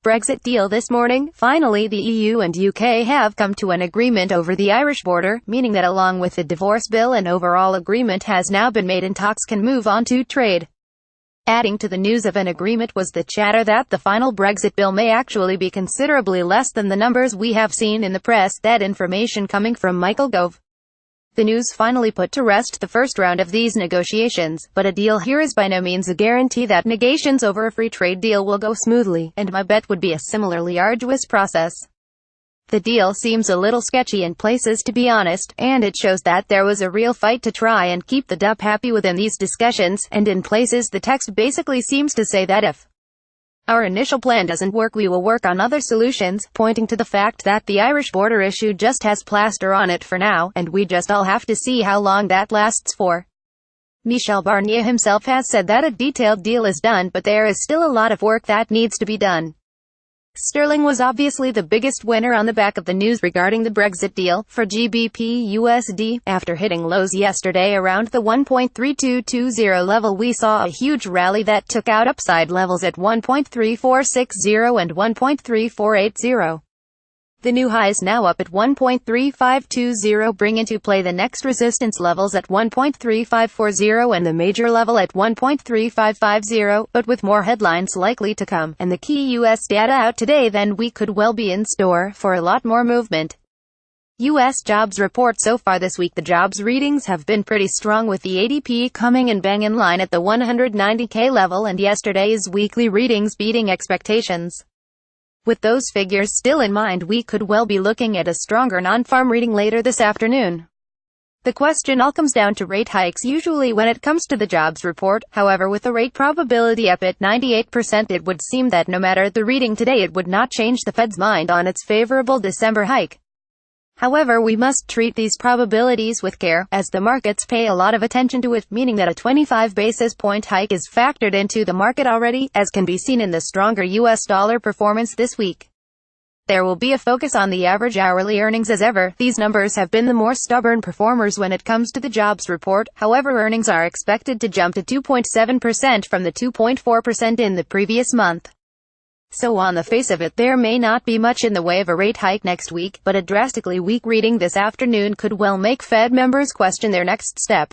Brexit deal this morning. Finally, the EU and UK have come to an agreement over the Irish border, meaning that along with the divorce bill, an overall agreement has now been made and talks can move on to trade. Adding to the news of an agreement was the chatter that the final Brexit bill may actually be considerably less than the numbers we have seen in the press. That information coming from Michael Gove. The news finally put to rest the first round of these negotiations, but a deal here is by no means a guarantee that negotiations over a free trade deal will go smoothly, and my bet would be a similarly arduous process. The deal seems a little sketchy in places, to be honest, and it shows that there was a real fight to try and keep the DUP happy within these discussions, and in places the text basically seems to say that if our initial plan doesn't work, we will work on other solutions, pointing to the fact that the Irish border issue just has plaster on it for now, and we just all have to see how long that lasts for. Michel Barnier himself has said that a detailed deal is done, but there is still a lot of work that needs to be done. Sterling was obviously the biggest winner on the back of the news regarding the Brexit deal, for GBP USD. After hitting lows yesterday around the 1.3220 level, we saw a huge rally that took out upside levels at 1.3460 and 1.3480. The new highs now up at 1.3520 bring into play the next resistance levels at 1.3540 and the major level at 1.3550, but with more headlines likely to come, and the key U.S. data out today, then we could well be in store for a lot more movement. U.S. jobs report so far this week. The jobs readings have been pretty strong, with the ADP coming in bang in line at the 190K level, and yesterday's weekly readings beating expectations. With those figures still in mind, we could well be looking at a stronger non-farm reading later this afternoon. The question all comes down to rate hikes usually when it comes to the jobs report. However, with the rate probability up at 98%, it would seem that no matter the reading today, it would not change the Fed's mind on its favorable December hike. However, we must treat these probabilities with care, as the markets pay a lot of attention to it, meaning that a 25 basis point hike is factored into the market already, as can be seen in the stronger US dollar performance this week. There will be a focus on the average hourly earnings as ever. These numbers have been the more stubborn performers when it comes to the jobs report. However, earnings are expected to jump to 2.7% from the 2.4% in the previous month. So on the face of it, there may not be much in the way of a rate hike next week, but a drastically weak reading this afternoon could well make Fed members question their next step.